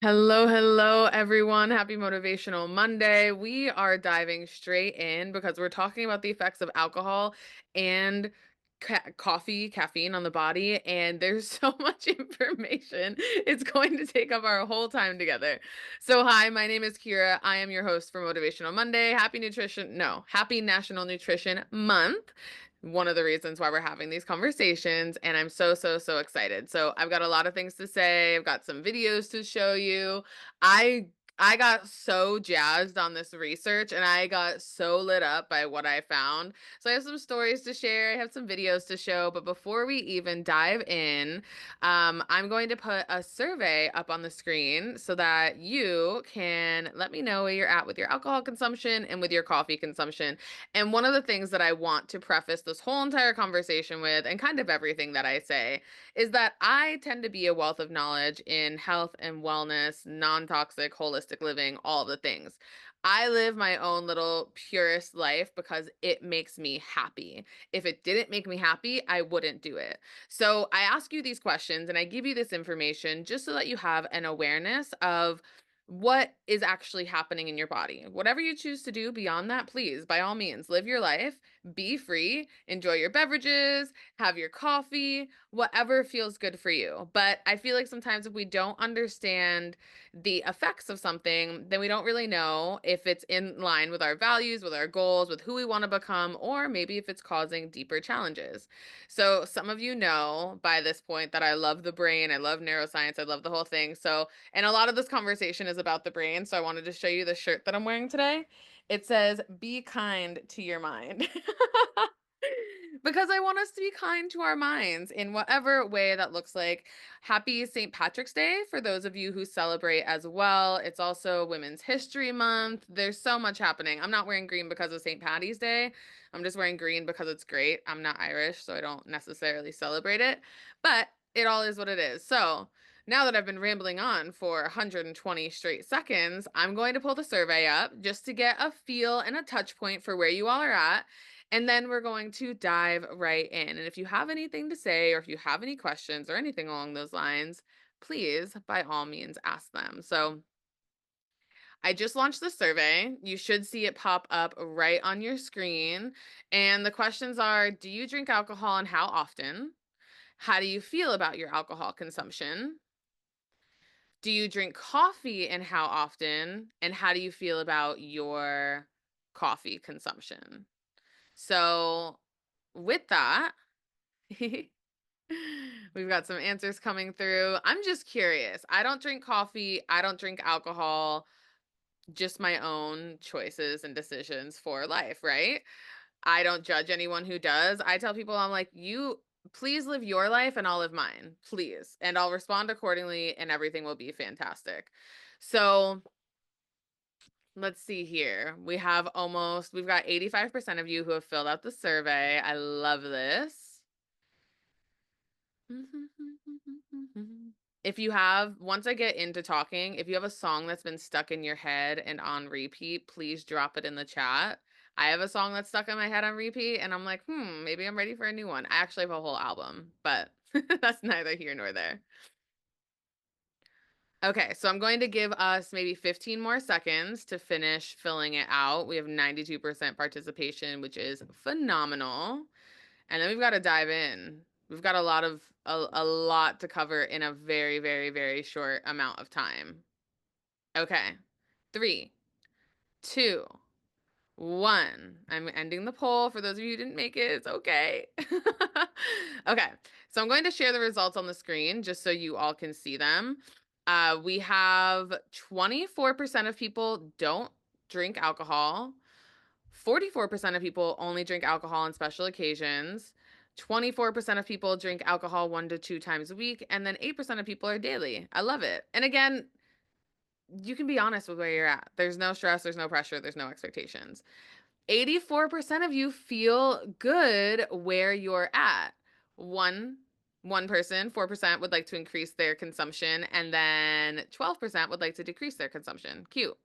Hello, hello, everyone. Happy Motivational Monday. We are diving straight in because we're talking about the effects of alcohol and coffee, caffeine on the body. And there's so much information. It's going to take up our whole time together. So, hi, my name is Kira. I am your host for Motivational Monday. Happy National Nutrition Month. One of the reasons why we're having these conversations, and I'm so, so, so excited. So I've got a lot of things to say. I've got some videos to show you. I I got so jazzed on this research and I got so lit up by what I found. So I have some stories to share, I have some videos to show, but before we even dive in, I'm going to put a survey up on the screen so that you can let me know where you're at with your alcohol consumption and with your coffee consumption. And one of the things that I want to preface this whole entire conversation with, and kind of everything that I say, is that I tend to be a wealth of knowledge in health and wellness, non toxic, holistic living, all the things. I live my own little purest life because it makes me happy. If it didn't make me happy, I wouldn't do it. So I ask you these questions and I give you this information just so that you have an awareness of what is actually happening in your body. Whatever you choose to do beyond that, please, by all means, live your life, be free, enjoy your beverages, have your coffee, whatever feels good for you. But I feel like sometimes if we don't understand the effects of something, then we don't really know if it's in line with our values, with our goals, with who we want to become, or maybe if it's causing deeper challenges. So, some of you know by this point that I love the brain, I love neuroscience, I love the whole thing. So, and a lot of this conversation is about the brain. So, I wanted to show you the shirt that I'm wearing today. It says, "Be kind to your mind." Because I want us to be kind to our minds in whatever way that looks like. Happy St. Patrick's Day for those of you who celebrate as well. It's also Women's History Month. There's so much happening. I'm not wearing green because of St. Patty's Day. I'm just wearing green because it's great. I'm not Irish, so I don't necessarily celebrate it, but it all is what it is. So, now that I've been rambling on for 120 straight seconds, I'm going to pull the survey up just to get a feel and a touch point for where you all are at. And then we're going to dive right in. And if you have anything to say, or if you have any questions or anything along those lines, please, by all means, ask them. So I just launched the survey. You should see it pop up right on your screen. And the questions are: do you drink alcohol and how often? How do you feel about your alcohol consumption? Do you drink coffee and how often? And how do you feel about your coffee consumption? So, with that, we've got some answers coming through. I'm just curious. I don't drink coffee, I don't drink alcohol, just my own choices and decisions for life, right? I don't judge anyone who does. I tell people, I'm like, you please live your life and I'll live mine, please. And I'll respond accordingly and everything will be fantastic. So, let's see here. We've got 85% of you who have filled out the survey. I love this. Once I get into talking, if you have a song that's been stuck in your head and on repeat, please drop it in the chat. I have a song that's stuck in my head on repeat, and I'm like, maybe I'm ready for a new one. I actually have a whole album, but that's neither here nor there. Okay, so I'm going to give us maybe 15 more seconds to finish filling it out. We have 92% participation, which is phenomenal. And then we've got to dive in. We've got a lot to cover in a very, very, very short amount of time. Okay. Three, two, one. I'm ending the poll. For those of you who didn't make it, it's okay. Okay. So I'm going to share the results on the screen just so you all can see them. We have 24% of people don't drink alcohol. 44% of people only drink alcohol on special occasions. 24% of people drink alcohol 1 to 2 times a week. And then 8% of people are daily. I love it. And again, you can be honest with where you're at. There's no stress, there's no pressure, there's no expectations. 84% of you feel good where you're at. One one person, 4% would like to increase their consumption, and then 12% would like to decrease their consumption. Cute.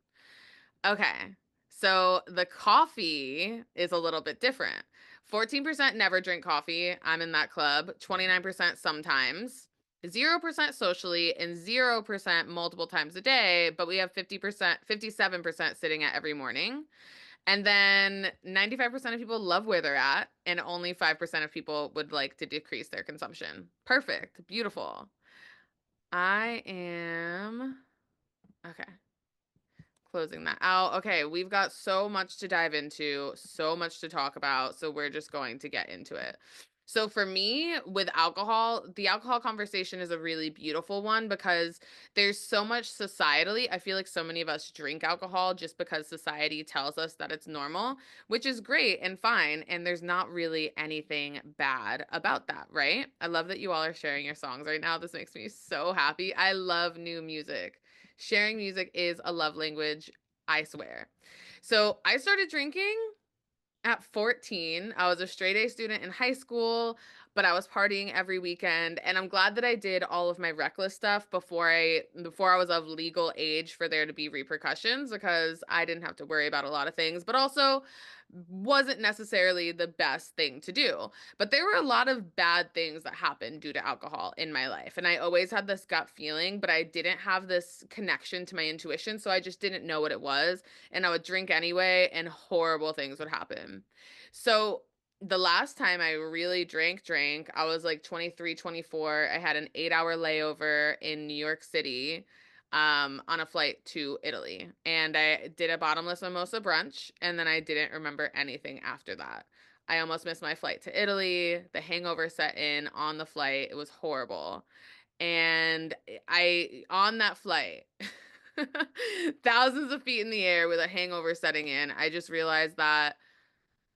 Okay. So the coffee is a little bit different. 14% never drink coffee. I'm in that club. 29% sometimes. 0% socially, and 0% multiple times a day, but we have 50%, 57% sitting at every morning. And then 95% of people love where they're at, and only 5% of people would like to decrease their consumption. Perfect. Beautiful. I am. Okay. Closing that out. Okay, we've got so much to dive into, so much to talk about, so we're just going to get into it. So for me, with alcohol, the alcohol conversation is a really beautiful one because there's so much societally. I feel like so many of us drink alcohol just because society tells us that it's normal, which is great and fine, and there's not really anything bad about that, right? I love that you all are sharing your songs right now. This makes me so happy. I love new music. Sharing music is a love language, I swear. So I started drinking at 14. I was a straight A student in high school, but I was partying every weekend, and I'm glad that I did all of my reckless stuff before I was of legal age for there to be repercussions, because I didn't have to worry about a lot of things, but also wasn't necessarily the best thing to do. But there were a lot of bad things that happened due to alcohol in my life, and I always had this gut feeling, but I didn't have this connection to my intuition, so I just didn't know what it was, and I would drink anyway, and horrible things would happen. So the last time I really drank, I was like 23, 24. I had an 8-hour layover in New York City on a flight to Italy. And I did a bottomless mimosa brunch, and then I didn't remember anything after that. I almost missed my flight to Italy. The hangover set in on the flight. It was horrible. And on that flight, thousands of feet in the air with a hangover setting in, I just realized that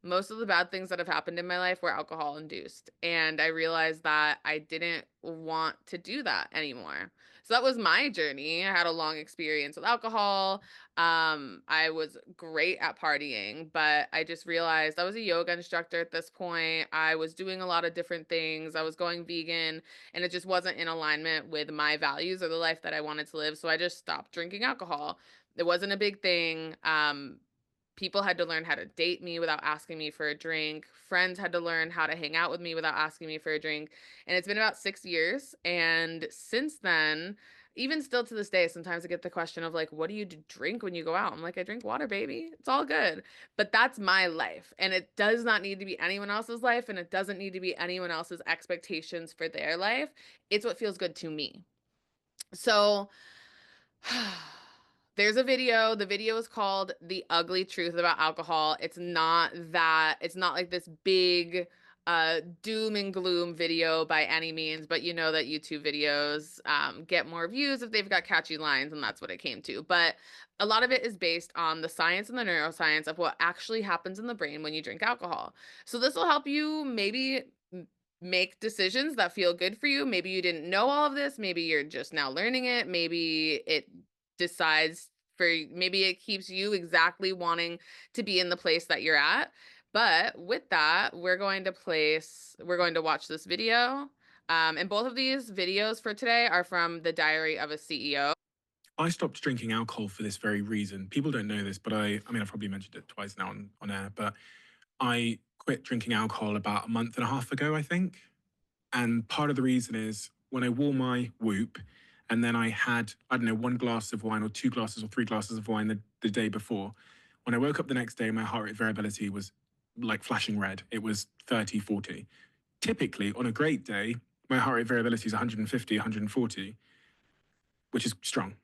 most of the bad things that have happened in my life were alcohol induced. And I realized that I didn't want to do that anymore. So that was my journey. I had a long experience with alcohol. I was great at partying, but I just realized I was a yoga instructor at this point. I was doing a lot of different things. I was going vegan, and it just wasn't in alignment with my values or the life that I wanted to live. So I just stopped drinking alcohol. It wasn't a big thing. People had to learn how to date me without asking me for a drink. Friends had to learn how to hang out with me without asking me for a drink. And it's been about 6 years. And since then, even still to this day, sometimes I get the question of like, what do you drink when you go out? I'm like, I drink water, baby. It's all good. But that's my life. And it does not need to be anyone else's life. And it doesn't need to be anyone else's expectations for their life. It's what feels good to me. So, there's a video. The video is called The Ugly Truth About Alcohol. It's not like this big doom and gloom video by any means, but you know that YouTube videos get more views if they've got catchy lines, and that's what it came to. But a lot of it is based on the science and the neuroscience of what actually happens in the brain when you drink alcohol. So this will help you maybe make decisions that feel good for you. Maybe you didn't know all of this. Maybe you're just now learning it. Maybe it decides maybe it keeps you exactly wanting to be in the place that you're at. But with that, we're going to watch this video. And both of these videos for today are from the Diary of a CEO. I stopped drinking alcohol for this very reason. People don't know this, but I mean, I've probably mentioned it twice now on air, but I quit drinking alcohol about a month and a half ago, I think. And part of the reason is when I wore my whoop and then I had, I don't know, one glass of wine or two glasses or three glasses of wine the day before. When I woke up the next day, my heart rate variability was like flashing red. It was 30, 40. Typically, on a great day, my heart rate variability is 150, 140, which is strong.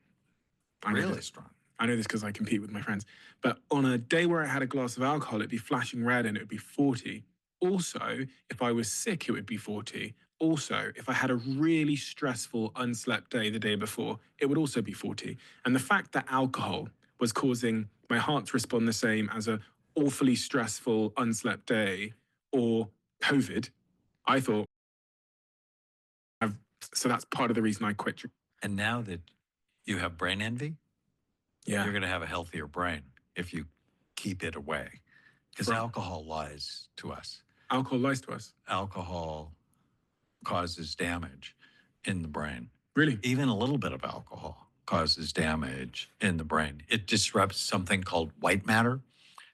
Really strong. I know this because I compete with my friends. But on a day where I had a glass of alcohol, it'd be flashing red and it would be 40. Also, if I was sick, it would be 40. Also, if I had a really stressful, unslept day the day before, it would also be 40. And the fact that alcohol was causing my heart to respond the same as a awfully stressful, unslept day or COVID, I thought, so that's part of the reason I quit. And now that you have brain envy, Yeah. you're going to have a healthier brain if you keep it away. Because Right. alcohol lies to us. Alcohol lies to us. Alcohol causes damage in the brain. Really? Even a little bit of alcohol causes damage in the brain. It disrupts something called white matter.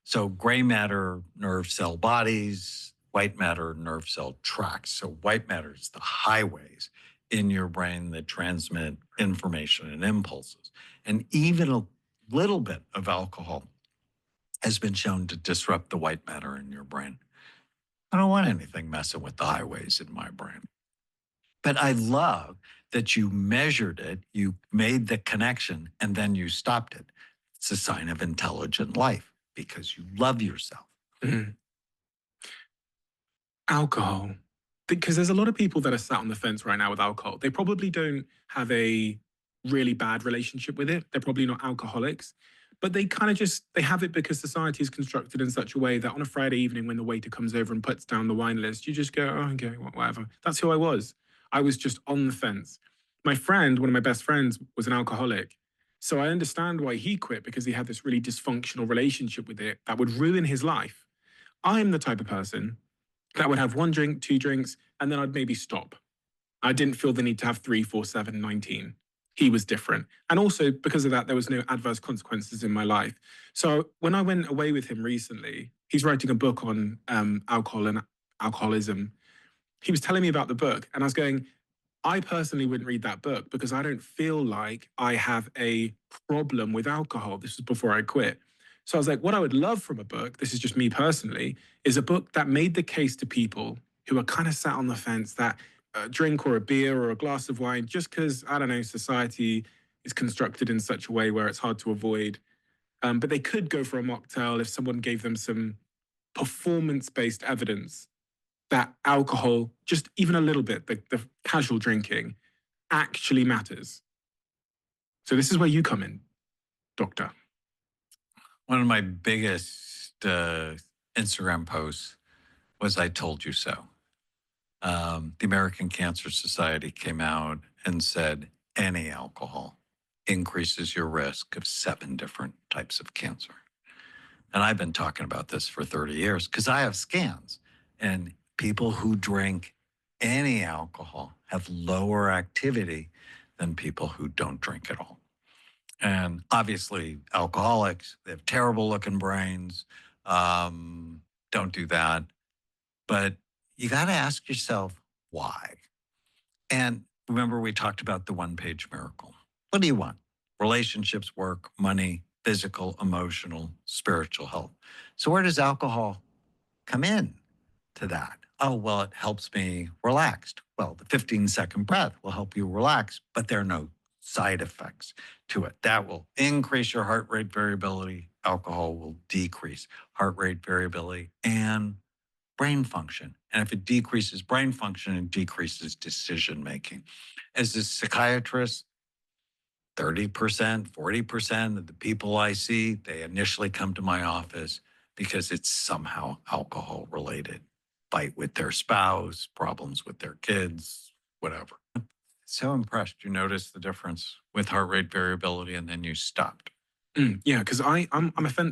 So gray matter, nerve cell bodies, white matter, nerve cell tracts. So white matter is the highways. in your brain that transmit information and impulses. And even a little bit of alcohol has been shown to disrupt the white matter in your brain. I don't want anything messing with the highways in my brain. But I love that you measured it, you made the connection, and then you stopped it. It's a sign of intelligent life because you love yourself. Mm. Alcohol. Because there's a lot of people that are sat on the fence right now with alcohol. They probably don't have a really bad relationship with it. They're probably not alcoholics, but they kind of just they have it because society is constructed in such a way that on a Friday evening when the waiter comes over and puts down the wine list, you just go, oh, okay, whatever. That's who I was. I was just on the fence. My friend, one of my best friends, was an alcoholic. So I understand why he quit because he had this really dysfunctional relationship with it that would ruin his life. I'm the type of person that would have one drink, two drinks, and then I'd maybe stop. I didn't feel the need to have 3, 4, 7, 19. He was different. And also, because of that, there was no adverse consequences in my life. So when I went away with him recently, he's writing a book on alcohol and alcoholism. He was telling me about the book, and I was going, I personally wouldn't read that book because I don't feel like I have a problem with alcohol. This was before I quit. So I was like, what I would love from a book, this is just me personally, is a book that made the case to people who are kind of sat on the fence that a drink or a beer or a glass of wine, just because, I don't know, society is constructed in such a way where it's hard to avoid. But they could go for a mocktail if someone gave them some performance based evidence that alcohol, just even a little bit, the casual drinking, actually matters. So this is where you come in, doctor. One of my biggest Instagram posts was I told you so. The American Cancer Society came out and said any alcohol increases your risk of 7 different types of cancer. And I've been talking about this for 30 years because I have scans, and people who drink any alcohol have lower activity than people who don't drink at all. And obviously, alcoholics, they have terrible looking brains. Don't do that. But you got to ask yourself why. And remember, we talked about the 1-page miracle. What do you want? Relationships, work, money, physical, emotional, spiritual health. So, where does alcohol come in to that? Oh, well, it helps me relax. Well, the 15-second breath will help you relax, but there are no side effects to it. That will increase your heart rate variability. Alcohol will decrease heart rate variability and brain function. And if it decreases brain function, it decreases decision making. As a psychiatrist, 30%, 40% of the people I see, they initially come to my office because it's somehow alcohol related. Fight with their spouse, problems with their kids, whatever. So impressed you noticed the difference with heart rate variability and then you stopped. Yeah, because I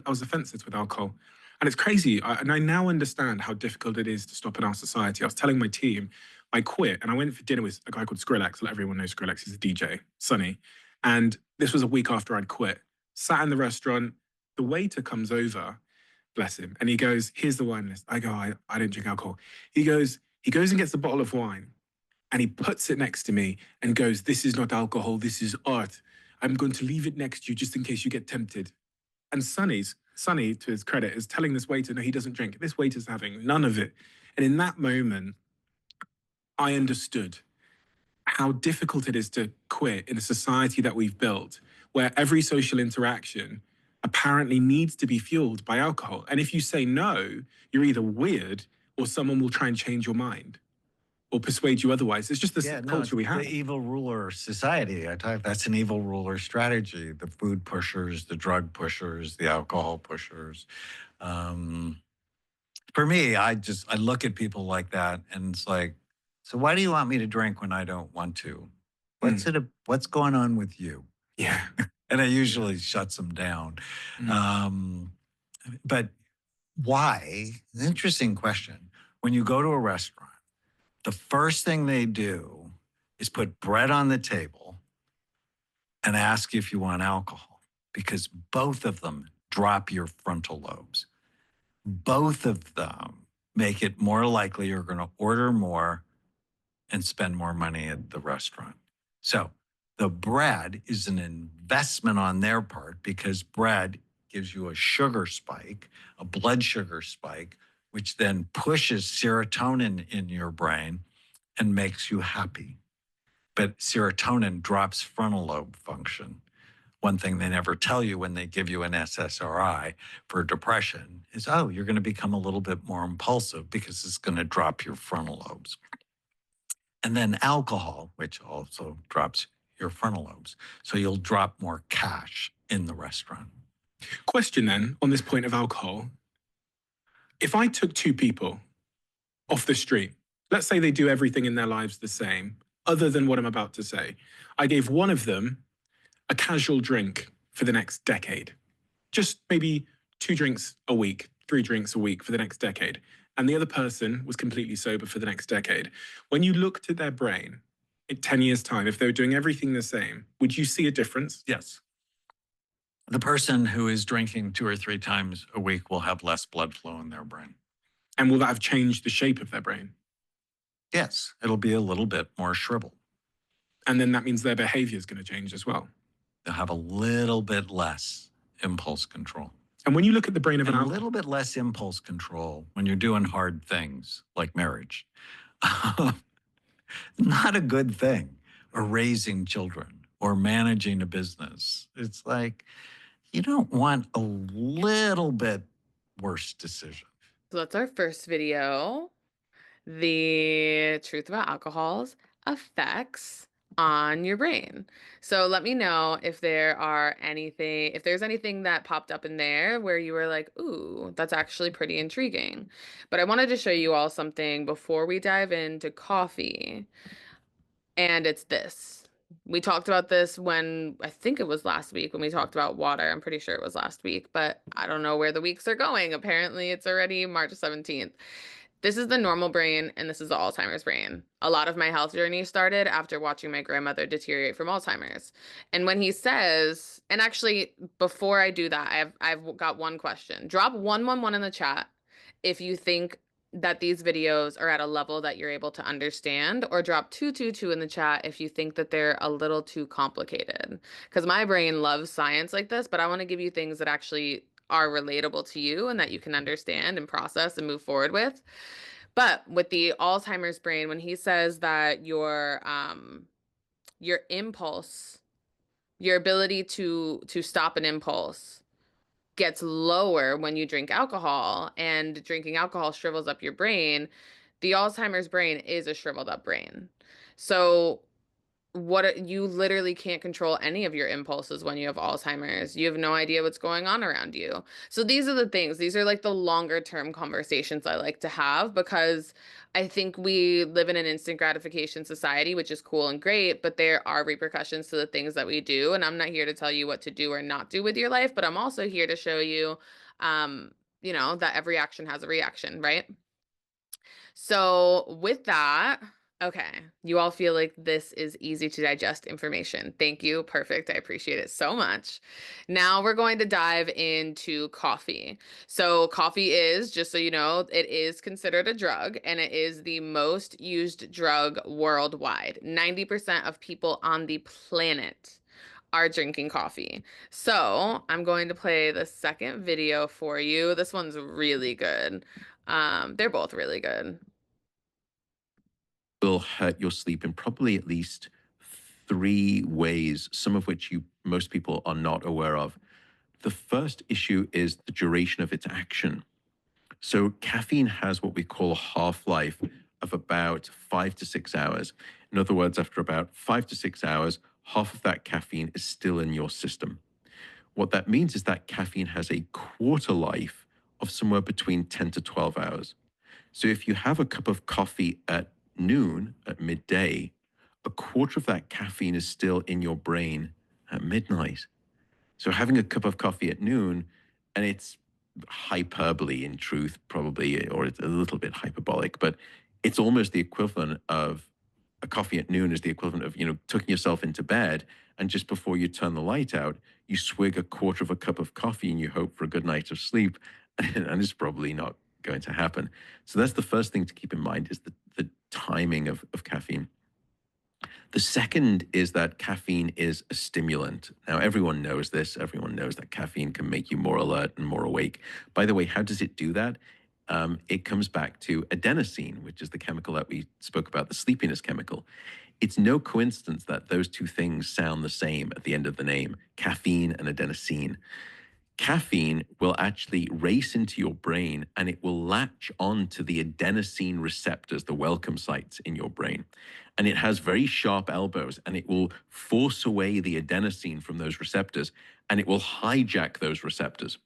was offensive with alcohol, and it's crazy. And I now understand how difficult it is to stop in our society. I was telling my team, I quit, and I went for dinner with a guy called Skrillex. Let everyone know Skrillex. He's a DJ, Sonny. And this was a week after I'd quit. Sat in the restaurant, the waiter comes over, bless him, and he goes, "Here's the wine list." I go, "I don't drink alcohol." He goes and gets a bottle of wine, and he puts it next to me and goes, "This is not alcohol. This is art. I'm going to leave it next to you just in case you get tempted." And Sonny, to his credit, is telling this waiter, no, he doesn't drink. This waiter's having none of it. And in that moment, I understood how difficult it is to quit in a society that we've built, where every social interaction apparently needs to be fueled by alcohol. And if you say no, you're either weird or someone will try and change your mind or persuade you otherwise. It's just this culture we have. The evil ruler society. That's an evil ruler strategy. The food pushers, the drug pushers, the alcohol pushers. For me, I look at people like that and it's like, so why do you want me to drink when I don't want to? What's going on with you? Yeah. And it usually shuts them down. But why? An interesting question. When you go to a restaurant, the first thing they do is put bread on the table and ask if you want alcohol because both of them drop your frontal lobes. Both of them make it more likely you're going to order more and spend more money at the restaurant. So the bread is an investment on their part because bread gives you a sugar spike, a blood sugar spike, which then pushes serotonin in your brain and makes you happy. But serotonin drops frontal lobe function. One thing they never tell you when they give you an SSRI for depression is, oh, you're going to become a little bit more impulsive because it's going to drop your frontal lobes. And then alcohol, which also drops your frontal lobes. So you'll drop more cash in the restaurant. Question then on this point of alcohol. If I took two people off the street, let's say they do everything in their lives the same, other than what I'm about to say. I gave one of them a casual drink for the next decade, just maybe 2 drinks a week, 3 drinks a week for the next decade. And the other person was completely sober for the next decade. When you looked at their brain in 10 years' time, if they were doing everything the same, would you see a difference? Yes. The person who is drinking 2 or 3 times a week will have less blood flow in their brain. And will that have changed the shape of their brain? Yes, it'll be a little bit more shriveled. And then that means their behavior is going to change as well. They'll have a little bit less impulse control. And when you look at the brain of And an a alcoholic, little bit less impulse control when you're doing hard things like marriage. Not a good thing. Or raising children or managing a business. It's like you don't want a little bit worse decision. So that's our first video. The truth about alcohol's effects on your brain. So let me know if there's anything that popped up in there where you were like, ooh, that's actually pretty intriguing. But I wanted to show you all something before we dive into coffee. And it's this. We talked about this I think it was last week when we talked about water. I'm pretty sure it was last week, but I don't know where the weeks are going. Apparently, it's already March 17th. This is the normal brain, and this is the Alzheimer's brain. A lot of my health journey started after watching my grandmother deteriorate from Alzheimer's. And when he says, and actually, before I do that, I've got one question. Drop 111 in the chat if you think that these videos are at a level that you're able to understand, or drop 222 in the chat if you think that they're a little too complicated. Because my brain loves science like this, but I want to give you things that actually are relatable to you and that you can understand and process and move forward with. But with the Alzheimer's brain, when he says that your impulse, your ability to stop an impulse gets lower when you drink alcohol, and drinking alcohol shrivels up your brain, the Alzheimer's brain is a shriveled up brain. So you literally can't control any of your impulses when you have Alzheimer's. You have no idea what's going on around you. So these are the things, these are like the longer term conversations I like to have, because I think we live in an instant gratification society, which is cool and great, but there are repercussions to the things that we do. And I'm not here to tell you what to do or not do with your life, but I'm also here to show you, that every action has a reaction, right? So with that, okay, you all feel like this is easy to digest information. Thank you. Perfect. I appreciate it so much. Now we're going to dive into coffee. So coffee is, just so you know, it is considered a drug, and it is the most used drug worldwide. 90% of people on the planet are drinking coffee. So I'm going to play the second video for you. This one's really good. They're both really good. Will hurt your sleep in probably at least 3 ways, some of which most people are not aware of. The first issue is the duration of its action. So caffeine has what we call a half-life of about 5 to 6 hours. In other words, after about 5 to 6 hours, half of that caffeine is still in your system. What that means is that caffeine has a quarter life of somewhere between 10 to 12 hours. So if you have a cup of coffee at noon, at midday, a quarter of that caffeine is still in your brain at midnight. So having a cup of coffee at noon, and it's hyperbole in truth, probably, or it's a little bit hyperbolic, but it's almost the equivalent of a coffee at noon is the equivalent of, tucking yourself into bed, and just before you turn the light out, you swig a quarter of a cup of coffee and you hope for a good night of sleep, and it's probably not going to happen. So that's the first thing to keep in mind, is the timing of caffeine. The second is that caffeine is a stimulant. Now, everyone knows this. Everyone knows that caffeine can make you more alert and more awake. By the way, how does it do that? It comes back to adenosine, which is the chemical that we spoke about, the sleepiness chemical. It's no coincidence that those two things sound the same at the end of the name, caffeine and adenosine. Caffeine will actually race into your brain and it will latch on to the adenosine receptors, the welcome sites in your brain. And it has very sharp elbows and it will force away the adenosine from those receptors and it will hijack those receptors.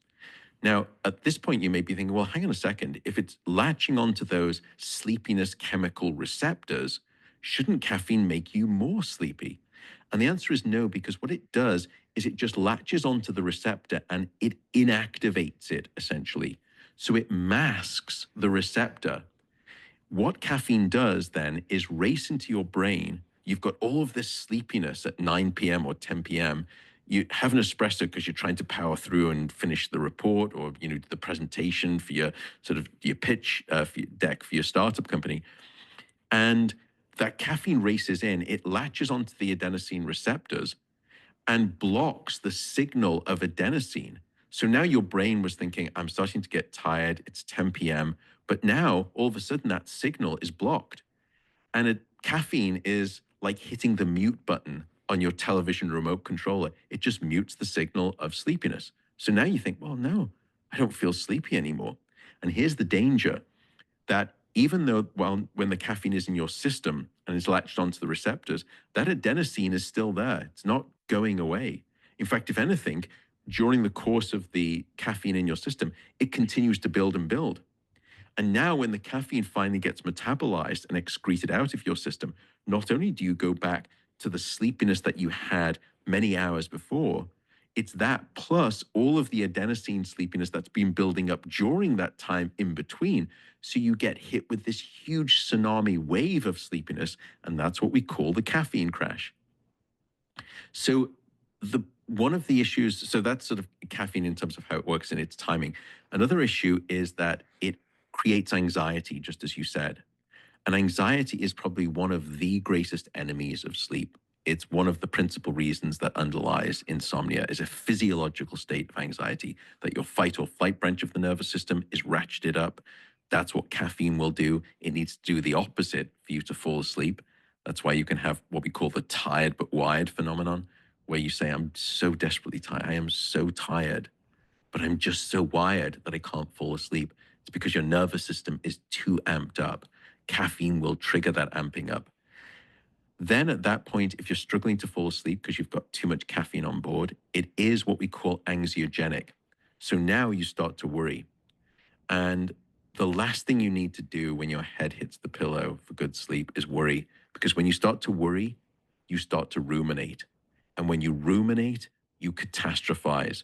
Now, at this point, you may be thinking, well, hang on a second. If it's latching onto those sleepiness chemical receptors, shouldn't caffeine make you more sleepy? And the answer is no, because what it does is it just latches onto the receptor and it inactivates it, essentially. So it masks the receptor. What caffeine does then is race into your brain. You've got all of this sleepiness at 9 p.m. or 10 p.m. You have an espresso because you're trying to power through and finish the report or the presentation for your your pitch for your deck for your startup company. And that caffeine races in, it latches onto the adenosine receptors and blocks the signal of adenosine. So now your brain was thinking, I'm starting to get tired, it's 10 p.m., but now all of a sudden that signal is blocked. And caffeine is like hitting the mute button on your television remote controller. It just mutes the signal of sleepiness. So now you think, well, no, I don't feel sleepy anymore. And here's the danger that even though when the caffeine is in your system and is latched onto the receptors, that adenosine is still there. It's not going away. In fact, if anything, during the course of the caffeine in your system, it continues to build and build. And now when the caffeine finally gets metabolized and excreted out of your system, not only do you go back to the sleepiness that you had many hours before, it's that plus all of the adenosine sleepiness that's been building up during that time in between. So you get hit with this huge tsunami wave of sleepiness, and that's what we call the caffeine crash. So one of the issues, so that's sort of caffeine in terms of how it works and its timing. Another issue is that it creates anxiety, just as you said. And anxiety is probably one of the greatest enemies of sleep. It's one of the principal reasons that underlies insomnia is a physiological state of anxiety, that your fight or flight branch of the nervous system is ratcheted up. That's what caffeine will do. It needs to do the opposite for you to fall asleep. That's why you can have what we call the tired but wired phenomenon, where you say, I'm so desperately tired. I am so tired, but I'm just so wired that I can't fall asleep. It's because your nervous system is too amped up. Caffeine will trigger that amping up. Then at that point, if you're struggling to fall asleep because you've got too much caffeine on board, it is what we call anxiogenic. So now you start to worry. And the last thing you need to do when your head hits the pillow for good sleep is worry. Because when you start to worry, you start to ruminate. And when you ruminate, you catastrophize.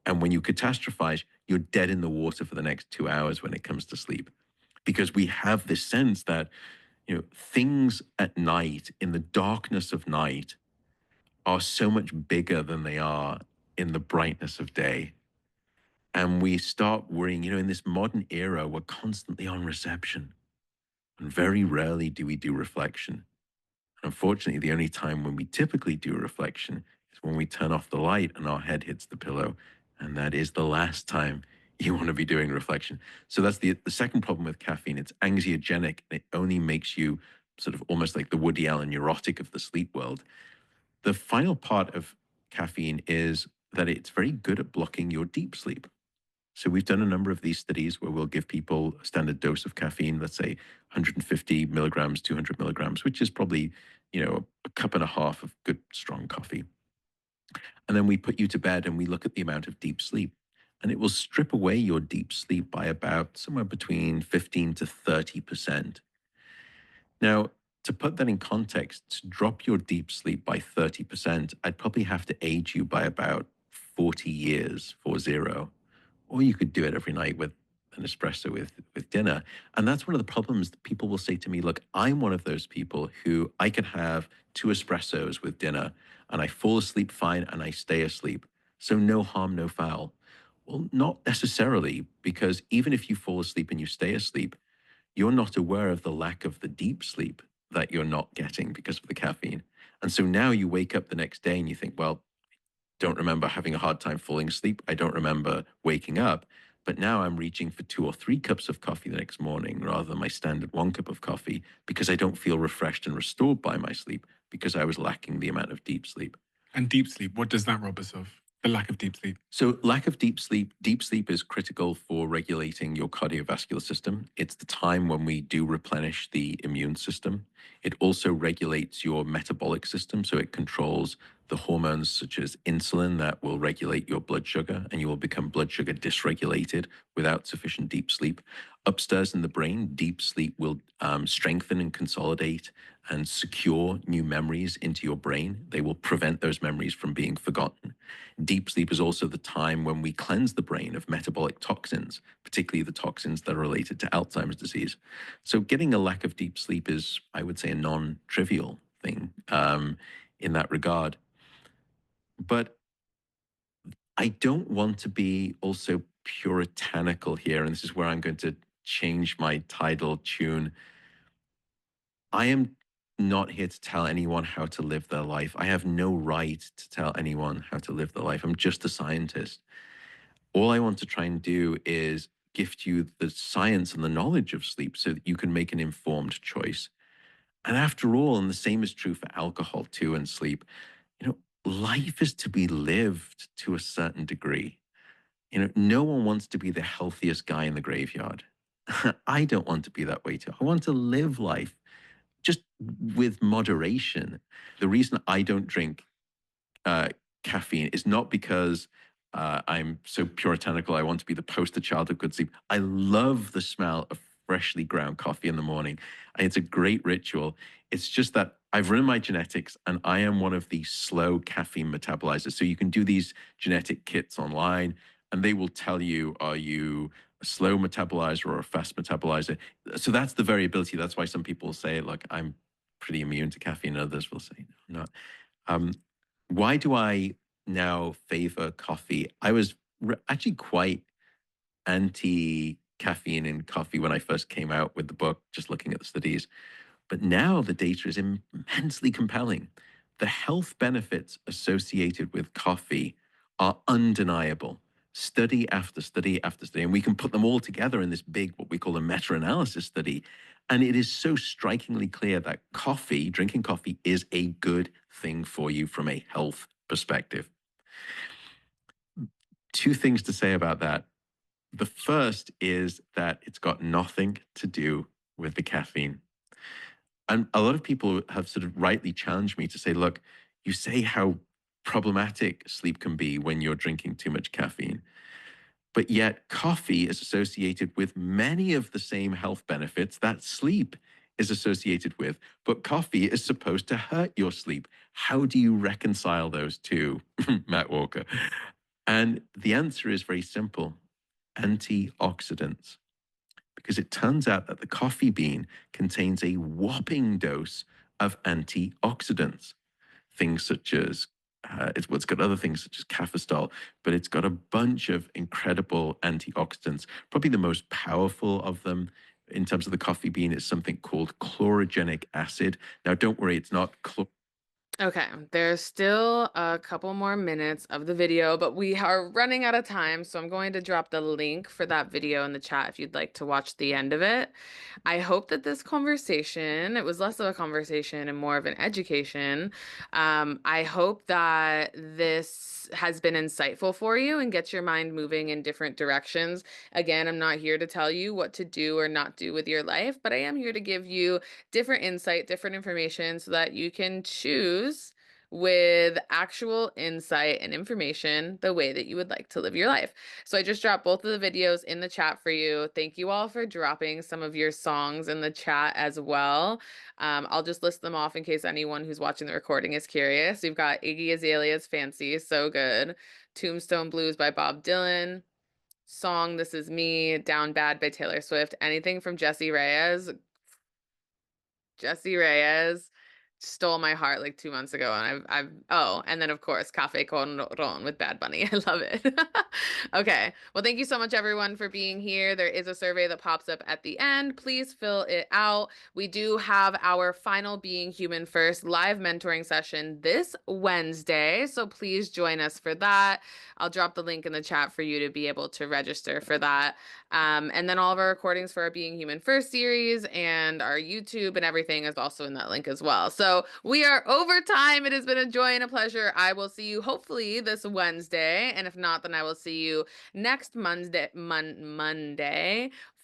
And when you catastrophize, you're dead in the water for the next 2 hours when it comes to sleep. Because we have this sense that things at night, in the darkness of night, are so much bigger than they are in the brightness of day. And we start worrying, in this modern era, we're constantly on reception. And very rarely do we do reflection. Unfortunately, the only time when we typically do reflection is when we turn off the light and our head hits the pillow. And that is the last time you want to be doing reflection. So that's the second problem with caffeine. It's anxiogenic. And it only makes you sort of almost like the Woody Allen neurotic of the sleep world. The final part of caffeine is that it's very good at blocking your deep sleep. So we've done a number of these studies where we'll give people a standard dose of caffeine, let's say 150 milligrams, 200 milligrams, which is probably, a cup and a half of good, strong coffee. And then we put you to bed and we look at the amount of deep sleep. And it will strip away your deep sleep by about somewhere between 15 to 30%. Now, to put that in context, to drop your deep sleep by 30%, I'd probably have to age you by about 40 years, 40. Or you could do it every night with an espresso with dinner. And that's one of the problems that people will say to me, look, I'm one of those people who I can have 2 espressos with dinner and I fall asleep fine and I stay asleep. So no harm, no foul. Well, not necessarily, because even if you fall asleep and you stay asleep, you're not aware of the lack of the deep sleep that you're not getting because of the caffeine. And so now you wake up the next day and you think, well, don't remember having a hard time falling asleep. I don't remember waking up. But now I'm reaching for 2 or 3 cups of coffee the next morning rather than my standard 1 cup of coffee because I don't feel refreshed and restored by my sleep because I was lacking the amount of deep sleep. And deep sleep, what does that rob us of? The lack of deep sleep. So, lack of deep sleep is critical for regulating your cardiovascular system. It's the time when we do replenish the immune system. It also regulates your metabolic system. So, it controls the hormones such as insulin that will regulate your blood sugar, and you will become blood sugar dysregulated without sufficient deep sleep. Upstairs in the brain, deep sleep will strengthen and consolidate and secure new memories into your brain. They will prevent those memories from being forgotten. Deep sleep is also the time when we cleanse the brain of metabolic toxins, particularly the toxins that are related to Alzheimer's disease. So getting a lack of deep sleep is, I would say, a non-trivial thing in that regard. But I don't want to be also puritanical here, and this is where I'm going to change my title tune. I am not here to tell anyone how to live their life. I have no right to tell anyone how to live their life. I'm just a scientist. All I want to try and do is gift you the science and the knowledge of sleep so that you can make an informed choice. And after all, and the same is true for alcohol too and sleep, life is to be lived to a certain degree. No one wants to be the healthiest guy in the graveyard. I don't want to be that way too. I want to live life just with moderation. The reason I don't drink caffeine is not because I'm so puritanical. I want to be the poster child of good sleep. I love the smell of freshly ground coffee in the morning. It's a great ritual. It's just that I've run my genetics and I am one of the slow caffeine metabolizers. So you can do these genetic kits online and they will tell you, are you a slow metabolizer or a fast metabolizer? So that's the variability. That's why some people say, look, I'm pretty immune to caffeine. Others will say, no, I'm not. Why do I now favor coffee? I was actually quite anti caffeine in coffee when I first came out with the book, just looking at the studies. But now the data is immensely compelling. The health benefits associated with coffee are undeniable. Study after study after study. And we can put them all together in this big, what we call a meta analysis study. And it is so strikingly clear that drinking coffee, is a good thing for you from a health perspective. 2 things to say about that. The first is that it's got nothing to do with the caffeine. And a lot of people have sort of rightly challenged me to say, look, you say how problematic sleep can be when you're drinking too much caffeine. But yet, coffee is associated with many of the same health benefits that sleep is associated with. But coffee is supposed to hurt your sleep. How do you reconcile those two, Matt Walker? And the answer is very simple: antioxidants. Because it turns out that the coffee bean contains a whopping dose of antioxidants. Things such as it's got other things such as caffeine, but it's got a bunch of incredible antioxidants. Probably the most powerful of them in terms of the coffee bean is something called chlorogenic acid. Now, don't worry, it's not Okay, there's still a couple more minutes of the video, but we are running out of time, so I'm going to drop the link for that video in the chat if you'd like to watch the end of it. I hope that this conversation, it was less of a conversation and more of an education. I hope that this has been insightful for you and gets your mind moving in different directions. Again, I'm not here to tell you what to do or not do with your life, but I am here to give you different insight, different information so that you can choose with actual insight and information the way that you would like to live your life. So I just dropped both of the videos in the chat for you. Thank you all for dropping some of your songs in the chat as well. I'll just list them off in case anyone who's watching the recording is curious. We've got Iggy Azalea's Fancy, so good. Tombstone Blues by Bob Dylan. Song This Is Me, Down Bad by Taylor Swift. Anything from Jessie Reyez. stole my heart like 2 months ago, and and then of course Cafe con Ron with Bad Bunny. I love it. Okay, well, thank you so much everyone for being here. There is a survey that pops up at the end. Please fill it out. We do have our final Being Human First live mentoring session this Wednesday, so please join us for that. I'll drop the link in the chat for you to be able to register for that. And then all of our recordings for our Being Human First series and our YouTube and everything is also in that link as well. So we are over time. It has been a joy and a pleasure. I will see you hopefully this Wednesday. And if not, then I will see you next Monday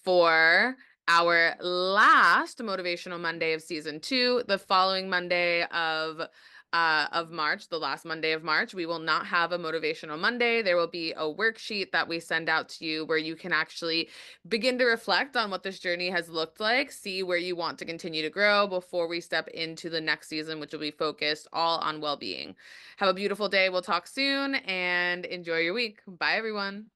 for our last Motivational Monday of season 2. The following Monday of March, the last Monday of March, we will not have a Motivational Monday. There will be a worksheet that we send out to you where you can actually begin to reflect on what this journey has looked like, see where you want to continue to grow before we step into the next season, which will be focused all on well-being. Have a beautiful day. We'll talk soon and enjoy your week. Bye, everyone.